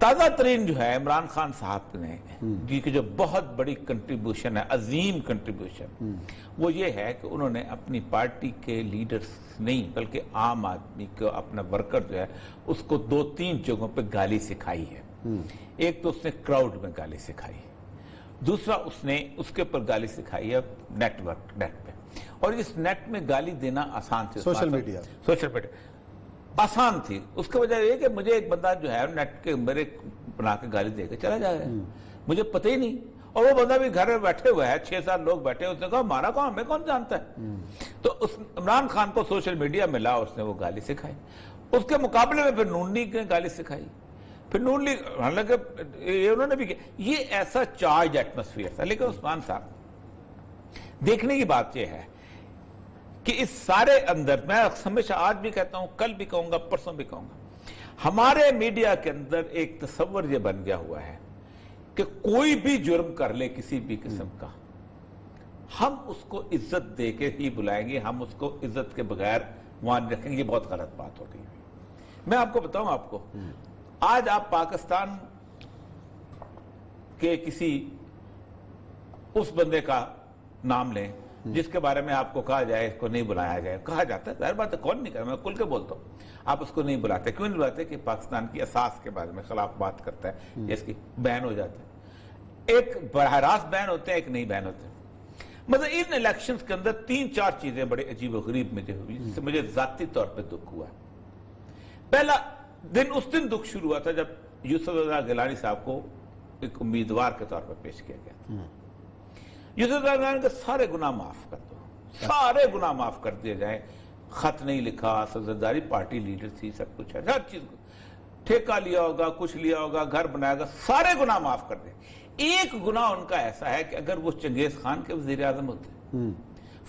تازہ ترین جو ہے عمران خان صاحب نے جی کی جو بہت بڑی کنٹریبیوشن ہے، عظیم کنٹریبیوشن، وہ یہ ہے کہ انہوں نے اپنی پارٹی کے لیڈرز نہیں بلکہ عام آدمی کو، اپنا ورکر جو ہے اس کو 2-3 جگہوں پہ گالی سکھائی ہے۔ ایک تو اس نے کراؤڈ میں گالی سکھائی، دوسرا اس نے اس کے اوپر گالی سکھائی ہے نیٹ پہ، اور اس نیٹ میں گالی دینا آسان تھی، سوشل میڈیا آسان تھی۔ اس کی وجہ یہ کہ مجھے ایک بندہ جو ہے نیٹ کے میرے بنا کے گالی دے کے چلا جائے گا، مجھے پتہ ہی نہیں، اور وہ بندہ بھی گھر میں بیٹھے ہوئے ہے، 6-7 لوگ بیٹھے ہیں، اس نے کہا ہمارا کام ہمیں کون جانتا ہے؟ تو اس عمران خان کو سوشل میڈیا میں لا، اس نے وہ گالی سکھائی۔ اس کے مقابلے میں پھر نون لیگ نے گالی سکھائی، پھر نون لیگ، حالانکہ یہ انہوں نے بھی کیا، یہ ایسا چارج ایٹماسفیئر تھا۔ لیکن عثمان صاحب، دیکھنے کی بات یہ ہے کہ اس سارے اندر، میں ہمیشہ آج بھی کہتا ہوں، کل بھی کہوں گا، پرسوں بھی کہوں گا، ہمارے میڈیا کے اندر ایک تصور یہ بن گیا ہوا ہے کہ کوئی بھی جرم کر لے کسی بھی قسم کا، ہم اس کو عزت دے کے ہی بلائیں گے، ہم اس کو عزت کے بغیر وہاں رکھیں گے۔ یہ بہت غلط بات ہو گئی۔ میں آپ کو بتاؤں، آپ کو آج آپ پاکستان کے کسی اس بندے کا نام لیں جس کے بارے میں آپ کو کہا جائے اس کو نہیں بلایا جائے، کہا جاتا ہے، ظاہر بات ہے، کون نہیں کرتا، میں کھل کے بولتا ہوں، آپ اس کو نہیں بلاتے۔ کیوں نہیں بلاتے؟ کہ پاکستان کی اساس کے بارے میں خلاف بات کرتا ہے، جس کی بین ہو جاتا ہے۔ ایک براہ راست بین ہوتے ہیں، ایک نہیں بین ہوتے ہیں۔ مطلب ان الیکشنز کے اندر 3-4 چیزیں بڑے عجیب و غریب مجھے ہوئی، جس سے مجھے ذاتی طور پہ دکھ ہوا۔ پہلا دن، اس دن دکھ شروع ہوا تھا جب یوسف رضا گیلانی صاحب کو ایک امیدوار کے طور پر پیش کیا گیا تھا۔ یوسف رضا گیلانی کے سارے گناہ معاف کر دو، سارے گناہ معاف کر دیے جائیں، خط نہیں لکھا، سرزداری پارٹی لیڈر تھی، سب کچھ ہے، ہر چیز ٹھیکہ لیا ہوگا، کچھ لیا ہوگا، گھر بنایا ہوگا، سارے گناہ معاف کر دیں۔ ایک گناہ ان کا ایسا ہے کہ اگر وہ چنگیز خان کے وزیر اعظم ہوتے،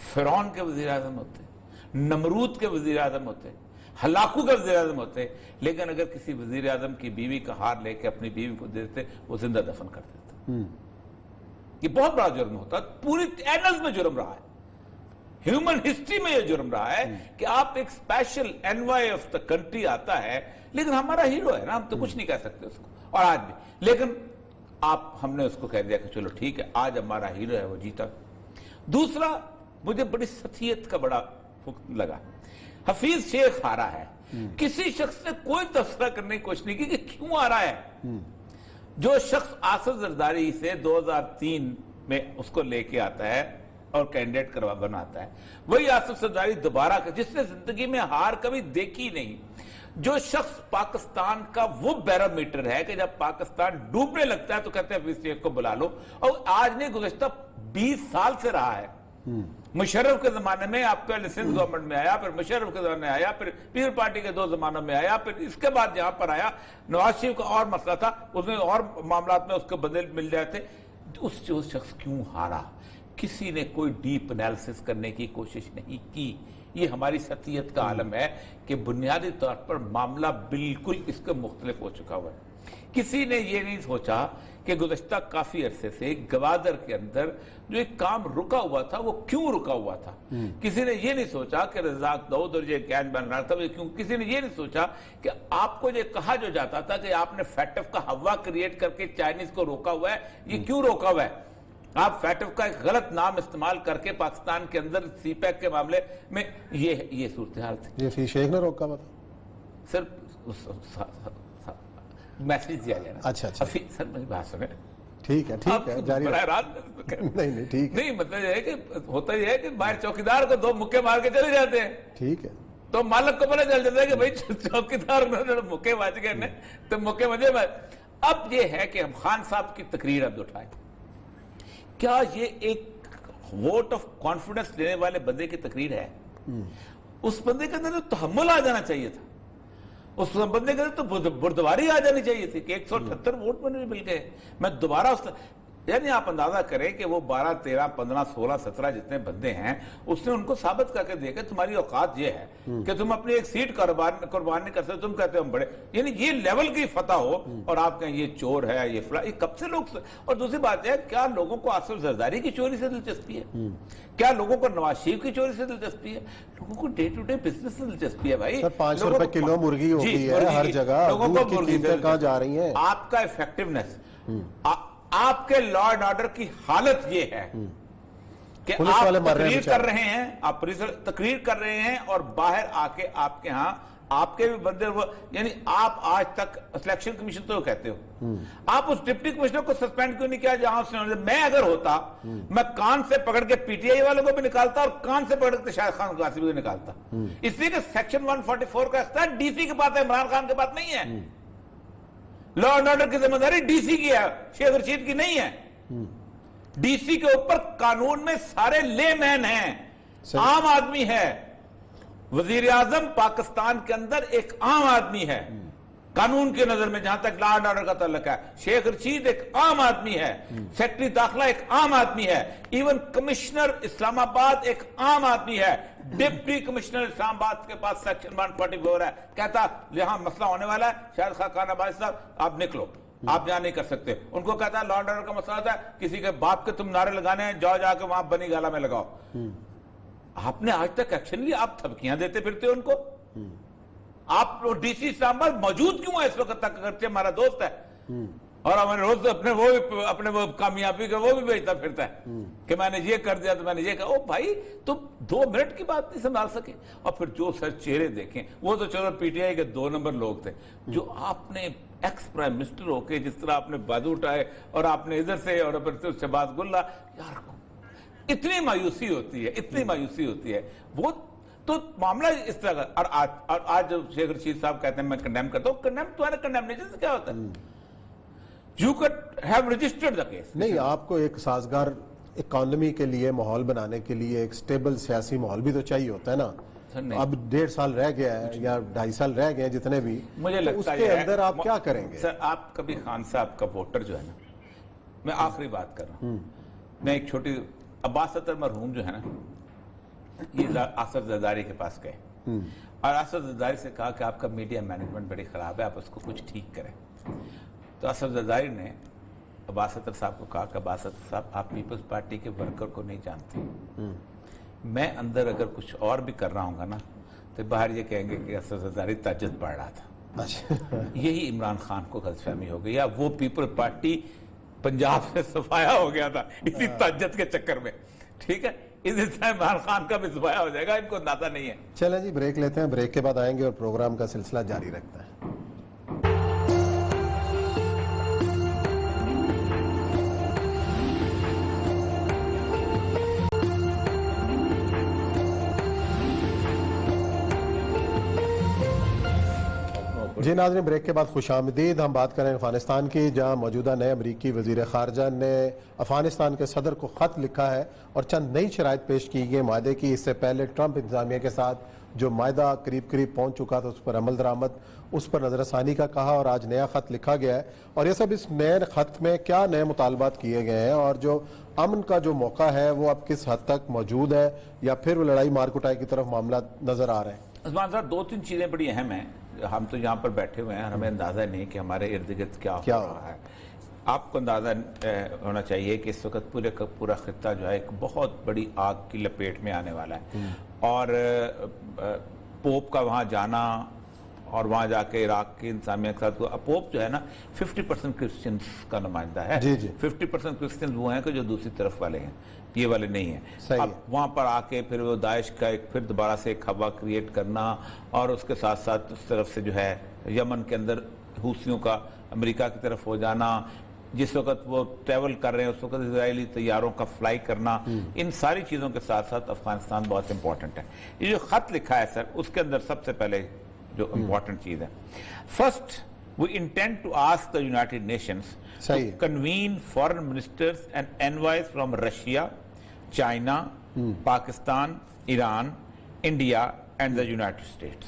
فرعون کے وزیر اعظم ہوتے، نمرود کے وزیر اعظم ہوتے، ہلاکو کے وزیر اعظم ہوتے، لیکن اگر کسی وزیر اعظم کی بیوی کا ہار لے کے اپنی بیوی کو دے دیتے، وہ زندہ دفن کر دیتے۔ یہ بہت بڑا جرم ہوتا، پوری اینلز میں جرم رہا ہے، ہیومن ہسٹری میں یہ جرم رہا ہے کہ آپ ایک special envoy of the country آتا ہے، لیکن ہمارا ہیرو ہے نا، ہم تو کچھ نہیں کہہ سکتے اس کو، اور آج بھی، لیکن ہم نے اس کو کہہ دیا کہ چلو ٹھیک ہے، آج ہمارا ہیرو ہے، وہ جیتا۔ دوسرا، مجھے بڑی سطحیت کا بڑا لگا، حفیظ شیخ ہارا ہے، کسی شخص نے کوئی تبصرہ کرنے کی کوشش نہیں کی کہ کیوں ہارا ہے۔ جو شخص آصف زرداری سے 2003 میں اس کو لے کے آتا ہے اور کینڈیڈیٹ بناتا ہے، وہی آصف زرداری دوبارہ، جس نے زندگی میں ہار کبھی دیکھی نہیں، جو شخص پاکستان کا وہ بیرومیٹر ہے کہ جب پاکستان ڈوبنے لگتا ہے تو کہتے ہیں حفیظ شیخ کو بلا لو، اور آج نہیں گزشتہ 20 سال سے رہا ہے۔ مشرف کے زمانے میں آپ پہلے سندھ گورنمنٹ میں آیا، پھر مشرف کے زمانے میں آیا، پھر پیپل پارٹی کے 2 زمانوں میں آیا، پھر اس کے بعد جہاں پر آیا نواز شریف کا اور مسئلہ تھا، اس میں اور معاملات میں اس کو بدل مل جاتے۔ جو شخص کیوں ہارا، کسی نے کوئی ڈیپ انالیسس کرنے کی کوشش نہیں کی۔ یہ ہماری سطحیت کا عالم ہے کہ بنیادی طور پر معاملہ بالکل اس کے مختلف ہو چکا ہوا ہے۔ کسی نے یہ نہیں سوچا کہ گزشتہ کافی عرصے سے گوادر کے اندر جو ایک کام رکا ہوا تھا وہ کیوں رکا ہوا تھا۔ کسی نے یہ نہیں سوچا کہ رزاق داؤد اور یہ گینج بن رہا تھا وہ کیوں۔ کسی نے یہ نہیں سوچا کہ آپ کو یہ کہا جو جاتا تھا کہ آپ نے فیٹف کا ہوا کریٹ کر کے چائنیز کو روکا ہوا ہے، یہ کیوں روکا ہوا ہے۔ آپ فیٹف کا ایک غلط نام استعمال کر کے پاکستان کے اندر سی پیک کے معاملے میں یہ صورتحال تھی۔ یہ حفیظ شیخ نے روکا ہوا تھا، سر میسیج دیا جائے نا۔ اچھا سر میری بات سنیں، ٹھیک ہے جاری نہیں ٹھیک ہے، نہیں مطلب یہ ہے کہ ہوتا یہ ہے کہ باہر چوکیدار کو 2 مکے مار کے چلے جاتے ہیں، ٹھیک ہے، تو مالک کو پتہ چل جاتا ہے کہ بھائی چوکیدار مکے بچ گئے تو مکے مجھے۔ اب یہ ہے کہ ہم خان صاحب کی تقریر اب اٹھائیں، کیا یہ ایک ووٹ آف کانفیڈنس لینے والے بندے کی تقریر ہے؟ اس بندے کے اندر تو تحمل آ جانا چاہیے تھا، اس بندے کے اندر تو بردباری آ جانی چاہیے تھی کہ 178 ووٹ میں نہیں مل گئے، میں دوبارہ یعنی آپ اندازہ کریں کہ وہ 12 13 15 16 17 جتنے بندے ہیں اس نے ان کو ثابت کر کے دیا کہ تمہاری اوقات یہ ہے کہ تم اپنی ایک سیٹ قربان نہیں کر سکتے، تم کہتے ہو ہم بڑے، یعنی یہ لیول کی فتح ہو اور آپ کہیں یہ چور ہے یہ فلاں، یہ کب سے لوگ. اور دوسری بات ہے کیا لوگوں کو آصف زرداری کی چوری سے دلچسپی ہے؟ کیا لوگوں کو نواز شریف کی چوری سے دلچسپی ہے؟ لوگوں کو ڈے ٹو ڈے بزنس سے دلچسپی ہے بھائی. 500 روپے کلو مرغی ہو گئی ہے ہر جگہ، دودھ کی قیمتیں کہاں جا رہی ہیں؟ آپ کا ایفیکٹونیس، آپ کے لا اینڈ آرڈر کی حالت یہ ہے کہ آپ تقریر کر رہے ہیں، آپ تقریر کر رہے ہیں اور باہر آ کے آپ کے ہاں آپ کے بھی بندے، یعنی آپ آج تک سلیکشن کمیشن تو کہتے ہو، آپ اس ڈپٹی کمشنر کو سسپینڈ کیوں نہیں کیا جہاں اس نے؟ میں اگر ہوتا میں کان سے پکڑ کے پی ٹی آئی والوں کو بھی نکالتا اور کان سے پکڑ کے شاہد خان غاسبی کو نکالتا، اس لیے کہ سیکشن 144 کا اختیار ڈی سی کے پاس ہے، عمران خان کے پاس نہیں ہے. لا اینڈ آرڈر کی ذمہ داری ڈی سی کی ہے، شیخ رشید کی نہیں ہے. ڈی سی کے اوپر قانون میں سارے لے مین ہیں، عام آدمی ہے. وزیر اعظم پاکستان کے اندر ایک عام آدمی ہے قانون کی نظر میں، جہاں تک لا اینڈ آرڈر کا تعلق ہے. شیخ رشید ایک عام آدمی ہے، سیکرٹری داخلہ ایک عام آدمی ہے، ایون کمشنر اسلام آباد ایک عام آدمی ہے. ڈپٹی کمشنر اسلام آباد کے پاس سیکشن 144 ہے، کہتا یہاں مسئلہ ہونے والا ہے شاہد خاقان عباسی صاحب آپ نکلو، آپ یہاں نہیں کر سکتے. ان کو کہتا ہے لا اینڈ آرڈر کا مسئلہ ہوتا ہے، کسی کے باپ کے تم نعرے لگانے ہیں، جاؤ جا کے وہاں بنی گالا میں لگاؤ. آپ نے آج تک ایکشن لیا، آپ تھبکیاں دیتے پھرتے ہو ان کو. آپ ڈی سی اسلام آباد موجود کیوں ہے اس وقت تک؟ اگرچہ ہمارا دوست ہے اور ہمارے روز اپنے وہ کامیابی کا وہ بھی بھیجتا پھرتا ہے کہ میں نے یہ کر دیا تو میں نے یہ کہا. او بھائی تم 2 منٹ کی بات نہیں سنبھال سکے. اور پھر جو سر چہرے دیکھیں، وہ تو چلو پی ٹی آئی کے 2 نمبر لوگ تھے، جو آپ نے ایکس پرائم منسٹر ہو کے جس طرح آپ نے بازو اٹھائے اور آپ نے ادھر سے اور پھر شہباز گلہ، یار اتنی مایوسی ہوتی ہے، اتنی مایوسی ہوتی ہے. وہ تو معاملہ اس طرح. اور آج جو شیخ رشید صاحب کہتے ہیں میں کنڈیم کرتا ہوں، کنڈیم تمہارے کنڈیمنیشن سے کیا ہوتا ہے؟ You could have registered the case. نہیں، آپ کو ایک سازگار اکانومی کے لیے ماحول بنانے کے لیے ایک سٹیبل سیاسی ماحول بھی تو چاہیے ہوتا ہے نا. اب 1.5 سال رہ گیا ہے یا 2.5 سال رہ گئے ہیں جتنے بھی، مجھے لگتا ہے اس کے اندر آپ کیا کریں گے؟ سر آپ کبھی خان صاحب کا ووٹر جو ہے نا، میں آخری بات کر رہا ہوں، میں ایک چھوٹی عباس اطہر مرحوم جو ہے نا، یہ آصف زرداری کے پاس گئے اور آصف زرداری سے کہا کہ آپ کا میڈیا مینجمنٹ بڑی خراب ہے، آپ اس کو کچھ ٹھیک کریں. تو آصف زرداری نے عباس اطہر صاحب کو کہا کہ عباس اطہر صاحب آپ پیپلز پارٹی کے ورکر کو نہیں جانتے، میں اندر اگر کچھ اور بھی کر رہا ہوں گا نا تو باہر یہ کہیں گے کہ آصف زرداری تہجد پڑھ رہا تھا. یہی عمران خان کو غلط فہمی ہو گئی، یا وہ پیپل پارٹی پنجاب سے صفایا ہو گیا تھا اسی تہجد کے چکر میں. ٹھیک ہے، اسی طرح عمران خان کا بھی صفایا ہو جائے گا، ان کو اندازہ نہیں ہے. چلیں جی بریک لیتے ہیں، بریک کے بعد آئیں گے اور پروگرام کا سلسلہ جاری رکھتے ہیں. جی ناظرین، بریک کے بعد خوش آمدید. ہم بات کریں افغانستان کی، جہاں موجودہ نئے امریکی وزیر خارجہ نے افغانستان کے صدر کو خط لکھا ہے اور چند نئی شرائط پیش کی گئی معاہدے کی. اس سے پہلے ٹرمپ انتظامیہ کے ساتھ جو معاہدہ قریب پہنچ چکا تھا اس پر عمل درآمد، اس پر نظر ثانی کا کہا، اور آج نیا خط لکھا گیا ہے. اور یہ سب اس نئے خط میں کیا نئے مطالبات کیے گئے ہیں اور جو امن کا جو موقع ہے وہ اب کس حد تک موجود ہے، یا پھر وہ لڑائی مار کٹائی کی طرف معاملات نظر آ رہے ہیں؟ عثمان صاحب 2-3 چیزیں بڑی اہم ہیں. ہم تو یہاں پر بیٹھے ہوئے ہیں، ہمیں اندازہ نہیں کہ ہمارے ارد گرد کیا ہو رہا ہے. آپ کو اندازہ ہونا چاہیے کہ اس وقت پورا خطہ جو ہے ایک بہت بڑی آگ کی لپیٹ میں آنے والا ہے. اور پوپ کا وہاں جانا اور وہاں جا کے عراق کی انتظامیہ کے ساتھ، پوپ جو ہے نا 50% کرسچنز کا نمائندہ ہے. 50% کرسچنز وہ ہیں کہ جو دوسری طرف والے ہیں، یہ والے نہیں ہیں. اب وہاں پر آ کے پھر وہ داعش کا پھر دوبارہ سے ایک ہوا کریٹ کرنا، اور اس کے ساتھ ساتھ اس طرف سے جو ہے یمن کے اندر حوثیوں کا امریکہ کی طرف ہو جانا، جس وقت وہ ٹریول کر رہے ہیں اس وقت اسرائیلی طیاروں کا فلائی کرنا، ان ساری چیزوں کے ساتھ ساتھ افغانستان بہت امپورٹنٹ ہے. یہ جو خط لکھا ہے سر، اس کے اندر سب سے پہلے جو امپورٹنٹ چیز ہے، first we intend to ask the United Nations to convene foreign ministers and envoys from Russia, China, Pakistan, Iran, India, and the United States.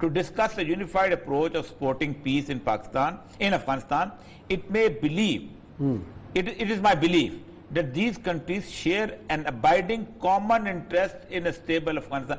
To discuss a unified approach of supporting peace in Afghanistan, it is my belief that these countries share an abiding common interest in a stable Afghanistan.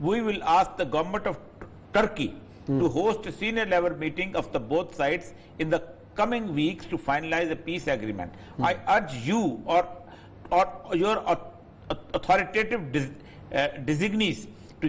we will ask the government of Turkey to host a senior level meeting of the both sides in the coming weeks to finalize a peace agreement. I urge you or your authoritative designees to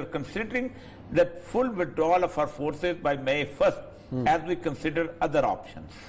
are considering the full withdrawal of our forces by May 1st as we consider other options.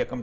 1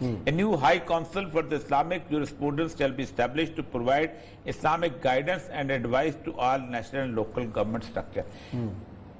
A new high council for the Islamic jurisprudence shall be established to provide Islamic guidance and advice to all national and local government structure.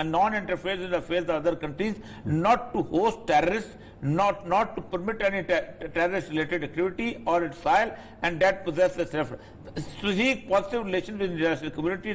and non-interference in the affairs of other countries, not to host terrorists, not to permit any terrorist-related activity or its soil, and that possesses strategic positive relations with the international community.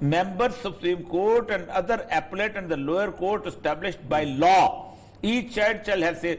members of Supreme Court and other appellate and the lower court established by law. Each side shall have say.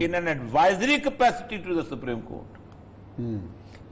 in an advisory capacity to the Supreme Court.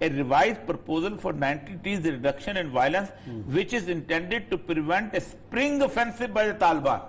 a revised proposal for 90 days reduction in violence which is intended to prevent a spring offensive by the Taliban।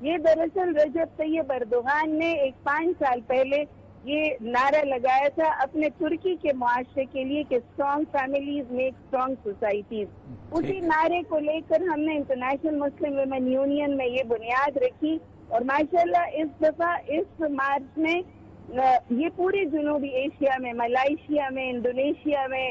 یہ دراصل رجب طیب Erdogan نے ایک 5 سال پہلے یہ نعرہ لگایا تھا اپنے ترکی کے معاشرے کے لیے کہ strong families make strong societies. اسی نعرے کو لے کر ہم نے انٹرنیشنل مسلم ویمن یونین میں یہ بنیاد رکھی اور ماشاءاللہ اس دفعہ اس مارچ میں یہ پورے جنوبی ایشیا میں، ملائیشیا میں، انڈونیشیا میں،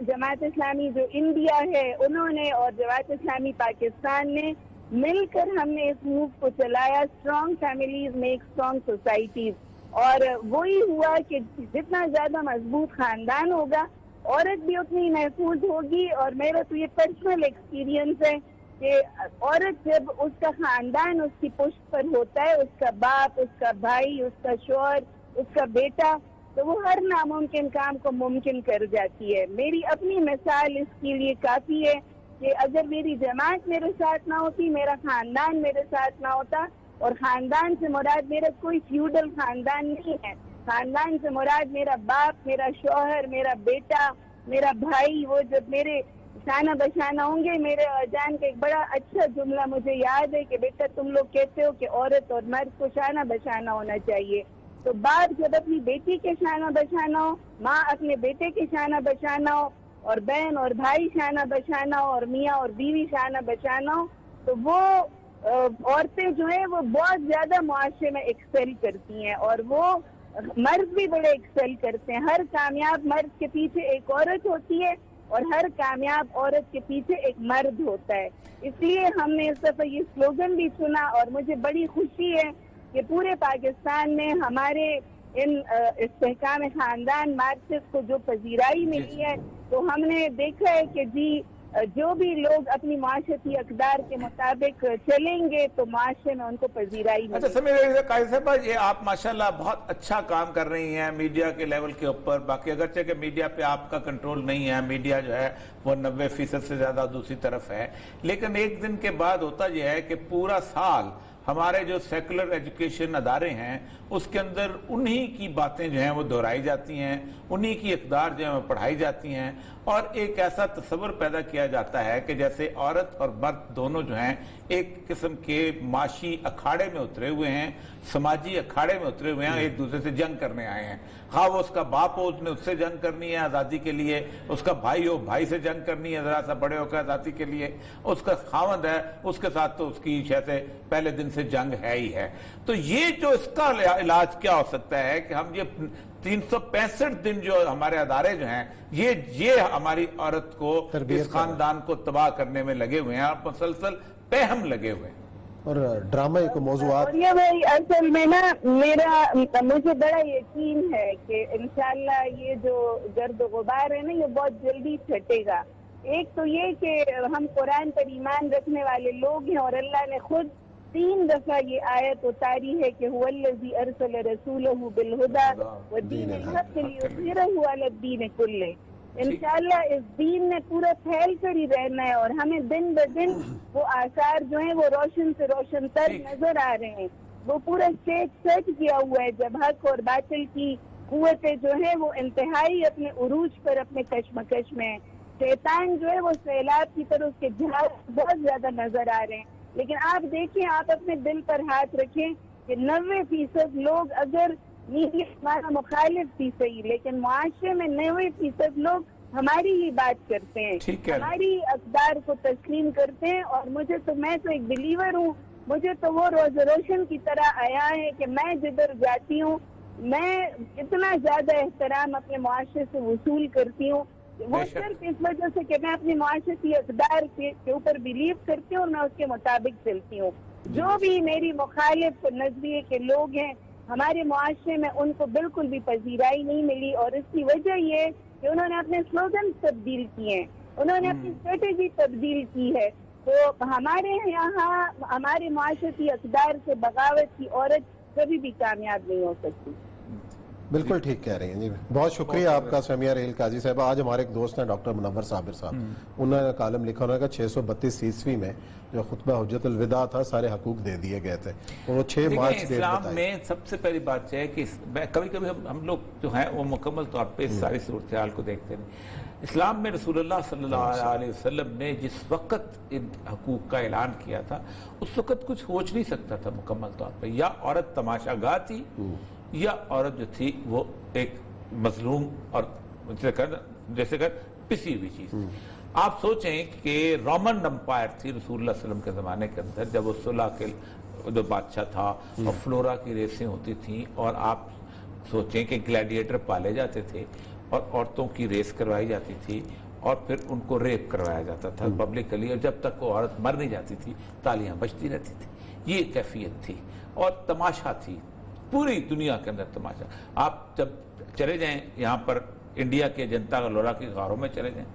جماعت اسلامی جو انڈیا ہے انہوں نے اور جماعت اسلامی پاکستان نے مل کر ہم نے اس موو کو چلایا، strong families make strong societies. اور وہی ہوا کہ جتنا زیادہ مضبوط خاندان ہوگا عورت بھی اتنی محفوظ ہوگی. اور میرا تو یہ پرسنل ایکسپیرینس ہے کہ عورت جب اس کا خاندان اس کی پشت پر ہوتا ہے، اس کا باپ، اس کا بھائی، اس کا شوہر، اس کا بیٹا، تو وہ ہر ناممکن کام کو ممکن کر جاتی ہے. میری اپنی مثال اس کے لیے کافی ہے کہ اگر میری جماعت میرے ساتھ نہ ہوتی، میرا خاندان میرے ساتھ نہ ہوتا، اور خاندان سے مراد میرا کوئی فیوڈل خاندان نہیں ہے، خاندان سے مراد میرا باپ، میرا شوہر، میرا بیٹا، میرا بھائی، وہ جب میرے شانہ بشانہ ہوں گے. میرے جان کا ایک بڑا اچھا جملہ مجھے یاد ہے کہ بیٹا تم لوگ کہتے ہو کہ عورت اور مرد کو شانہ بشانہ ہونا چاہیے، تو باپ جب اپنی بیٹی کے شانہ بشانہ ہو، ماں اپنے بیٹے کے شانہ بشانہ ہو، اور بہن اور بھائی شانہ بشانہ ہو، اور میاں اور بیوی شانہ بشانہ ہو، تو وہ عورتیں جو ہیں وہ بہت زیادہ معاشرے میں ایکسل کرتی ہیں، اور وہ مرد بھی بڑے ایکسل کرتے ہیں. ہر کامیاب مرد کے پیچھے ایک عورت ہوتی ہے اور ہر کامیاب عورت کے پیچھے ایک مرد ہوتا ہے. اس لیے ہم نے اس دفعہ یہ سلوگن بھی سنا اور مجھے بڑی خوشی ہے کہ پورے پاکستان میں ہمارے ان استحکام خاندان مارچز کو جو پذیرائی ملی ہے، تو ہم نے دیکھا ہے کہ جی جو بھی لوگ اپنی معاشرتی اقدار کے مطابق چلیں گے تو معاشرے میں ان کو پذیرائی ملے. اچھا سمیر قائد صاحبہ، یہ آپ ماشاءاللہ بہت اچھا کام کر رہی ہیں میڈیا کے لیول کے اوپر. باقی اگرچہ کہ میڈیا پہ آپ کا کنٹرول نہیں ہے، میڈیا جو ہے وہ 90% سے زیادہ دوسری طرف ہے، لیکن ایک دن کے بعد ہوتا یہ ہے کہ پورا سال ہمارے جو سیکولر ایجوکیشن ادارے ہیں اس کے اندر انہی کی باتیں جو ہیں وہ دہرائی جاتی ہیں، انہی کی اقدار جو ہیں وہ پڑھائی جاتی ہیں، اور ایک ایسا تصور پیدا کیا جاتا ہے کہ جیسے عورت اور مرد دونوں جو ہیں ایک قسم کے معاشی اکھاڑے میں اترے ہوئے ہیں، سماجی اکھاڑے میں اترے ہوئے ہیں، ایک دوسرے سے جنگ کرنے آئے ہیں. خواہ وہ اس کا باپ ہو، اس نے اس سے جنگ کرنی ہے آزادی کے لیے، اس کا بھائی ہو، بھائی سے جنگ کرنی ہے ذرا سا بڑے ہو کر آزادی کے لیے، اس کا خاوند ہے، اس کے ساتھ تو اس کی شیسے پہلے دن سے جنگ ہے ہی ہے. تو یہ جو اس کا علاج کیا ہو سکتا ہے کہ ہم یہ 365 دن جو ہمارے ادارے جو ہیں یہ ہماری عورت کو، اس خاندان کو تباہ کرنے میں لگے ہوئے ہیں اور مسلسل پہم لگے ہوئے ہیں. اور ڈرامے کو موضوعات بھائی اصل میں نا مجھے بڑا یقین ہے کہ انشاءاللہ یہ جو گرد و غبار ہے نا یہ بہت جلدی چھٹے گا. ایک تو یہ کہ ہم قرآن پر ایمان رکھنے والے لوگ ہیں اور اللہ نے خود 3 دفعہ یہ آیت اتاری ہے کہ هو الذی ارسل رسولہ بالہدی ودین الحق لیظہرہ علی الدین کلہ. انشاءاللہ اس دین نے پورا پھیل کر ہی رہنا ہے اور ہمیں دن بدن وہ آثار جو ہیں وہ روشن سے روشن تر نظر آ رہے ہیں. وہ پورا اسٹیج سیٹ کیا ہوا ہے جب حق اور باطل کی قوتیں جو ہیں وہ انتہائی اپنے عروج پر اپنے کشمکش میں ہیں. شیطان جو ہے وہ سیلاب کی طرح اس کے جہاز بہت زیادہ نظر آ رہے ہیں. لیکن آپ دیکھیں، آپ اپنے دل پر ہاتھ رکھیں کہ 90% لوگ اگر میڈیا ہمارا مخالف بھی صحیح، لیکن معاشرے میں 90% لوگ ہماری ہی بات کرتے ہیں، ہماری اقدار کو تسلیم کرتے ہیں. اور میں تو ایک بلیور ہوں، مجھے تو وہ روز روشن کی طرح آیا ہے کہ میں جدھر جاتی ہوں میں اتنا زیادہ احترام اپنے معاشرے سے وصول کرتی ہوں. وہ صرف اس وجہ سے کہ میں اپنے معاشرتی اقدار کے اوپر بلیو کرتی ہوں اور میں اس کے مطابق چلتی ہوں. جو بھی میری مخالف نظریے کے لوگ ہیں ہمارے معاشرے میں ان کو بالکل بھی پذیرائی نہیں ملی، اور اس کی وجہ یہ کہ انہوں نے اپنے سلوگن تبدیل کیے ہیں، انہوں نے اپنی اسٹریٹجی تبدیل کی ہے. تو ہمارے یہاں ہمارے معاشرتی اقدار سے بغاوت کی عورت کبھی بھی کامیاب نہیں ہو سکتی. بالکل ٹھیک کہہ رہی ہیں جی. بہت شکریہ آپ کا سمیہ ریل قاضی صاحبہ. آج ہمارے ایک دوست ہیں ڈاکٹر منور صابر صاحب, انہوں نے کالم لکھا, انہوں نے کہا 632 میں جو خطبہ حجت الوداع تھا سارے حقوق دے دیے گئے تھے, وہ 6 مارچ ڈیٹ اسلام بتائی. میں سب سے پہلی بات یہ ہے کہ کبھی کبھی ہم لوگ جو ہیں وہ مکمل طور پہ اس ساری صورتحال کو دیکھتے ہیں. اسلام میں رسول اللہ صلی اللہ علیہ وسلم نے جس وقت ان حقوق کا اعلان کیا تھا اس وقت کچھ سوچ نہیں سکتا تھا مکمل طور پہ. یا عورت تماشا گاہ تھی یا عورت جو تھی وہ ایک مظلوم اور جیسے کہ پسی ہوئی چیز. آپ سوچیں کہ رومن امپائر تھی رسول اللہ علیہ وسلم کے زمانے کے اندر, جب وہ صلح کے جو بادشاہ تھا اور فلورا کی ریسیں ہوتی تھیں, اور آپ سوچیں کہ گلیڈیٹر پالے جاتے تھے اور عورتوں کی ریس کروائی جاتی تھی اور پھر ان کو ریپ کروایا جاتا تھا پبلکلی, اور جب تک وہ عورت مر نہیں جاتی تھی تالیاں بجتی رہتی تھی. یہ کیفیت تھی اور تماشا تھی پوری دنیا کے اندر تماشا. آپ جب چلے جائیں یہاں پر انڈیا کے جنتا کا لورا کی غاروں میں چلے جائیں,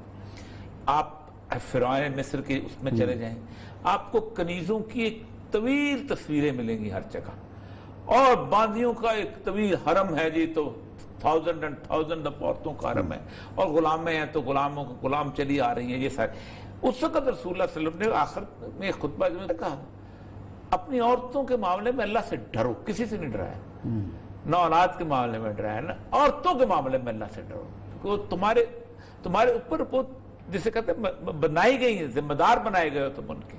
آپ فرعون مصر کے اس میں چلے جائیں, آپ کو کنیزوں کی ایک طویل تصویریں ملیں گی ہر جگہ, اور باندیوں کا ایک طویل حرم ہے جی, تو 1000 and 1000 عورتوں کا حرم ہے, اور غلامیں ہیں تو غلاموں کو غلام چلی آ رہی ہیں. یہ سارے اس وقت رسول اللہ صلی اللہ علیہ وسلم نے آخر میں ایک خطبہ میں کہا اپنی عورتوں کے معاملے میں اللہ سے ڈرو. کسی سے نہیں ڈرایا, نہ اولاد کے معاملے میں ڈرایا, نہ عورتوں کے معاملے میں اللہ سے ڈرو, کیونکہ وہ تمہارے اوپر جسے کہتے ہیں بنائی گئی ہیں, ذمہ دار بنائے گئے ہو تم ان کے.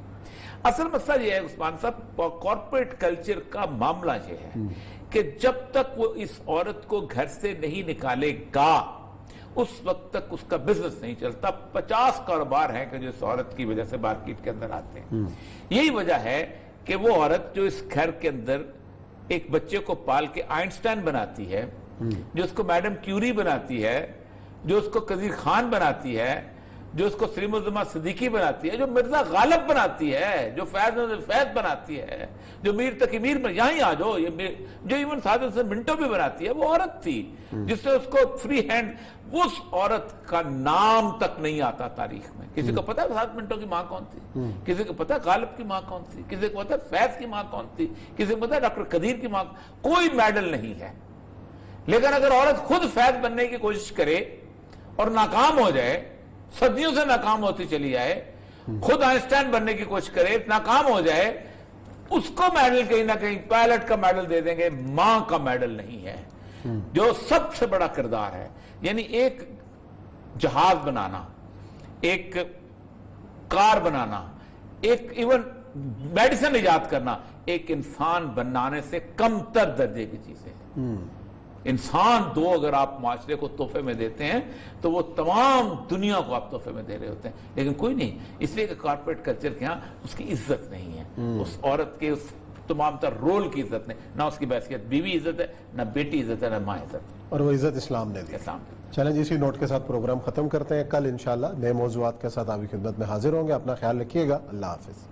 اصل مسئلہ یہ ہے عثمان صاحب, کارپوریٹ کلچر کا معاملہ یہ ہے کہ جب تک وہ اس عورت کو گھر سے نہیں نکالے گا اس وقت تک اس کا بزنس نہیں چلتا. 50 کاروبار ہیں کہ جو اس عورت کی وجہ سے مارکیٹ کے اندر آتے ہیں. یہی وجہ ہے کہ وہ عورت جو اس گھر کے اندر ایک بچے کو پال کے آئنسٹائن بناتی ہے, جو اس کو میڈم کیوری بناتی ہے, جو اس کو قدیر خان بناتی ہے, جو اس کو سلیم الزماں صدیقی بناتی ہے, جو مرزا غالب بناتی ہے, جو فیض بناتی ہے, جو میر تقی میر یہاں آ جاؤ, جو ایون سعد حسن منٹو بھی بناتی ہے, وہ عورت تھی جس نے اس کو فری ہینڈ. اس عورت کا نام تک نہیں آتا تاریخ میں. کسی کو پتا ہے سعد منٹو کی ماں کون تھی, کسی کو پتا ہے غالب کی ماں کون تھی, کسی کو پتا ہے فیض کی ماں کون تھی, کسی کو پتا ہے ڈاکٹر قدیر کی ماں. کوئی میڈل نہیں ہے. لیکن اگر عورت خود فیض بننے کی کوشش کرے اور ناکام ہو جائے, صدیوں سے ناکام ہوتی چلی جائے, خود آئنسٹائن بننے کی کوشش کرے, ناکام ہو جائے, اس کو میڈل کہیں نہ کہیں پائلٹ کا میڈل دے دیں گے, ماں کا میڈل نہیں ہے, جو سب سے بڑا کردار ہے. یعنی ایک جہاز بنانا, ایک کار بنانا, ایک ایون میڈیسن ایجاد کرنا, ایک انسان بنانے سے کم تر درجے کی چیزیں ہیں. انسان دو اگر آپ معاشرے کو تحفے میں دیتے ہیں تو وہ تمام دنیا کو آپ تحفے میں دے رہے ہوتے ہیں, لیکن کوئی نہیں. اس لیے کہ کارپوریٹ کلچر کے ہاں اس کی عزت نہیں ہے, اس عورت کے اس تمام تر رول کی عزت نہیں, نہ اس کی بحثیت بیوی عزت ہے, نہ بیٹی عزت ہے, نہ ماں عزت ہے, اور وہ عزت اسلام نے دی. چلیں جی, اسی نوٹ کے ساتھ پروگرام ختم کرتے ہیں. کل انشاءاللہ نئے موضوعات کے ساتھ آپ کی خدمت میں حاضر ہوں گے. اپنا خیال رکھیے گا. اللہ حافظ.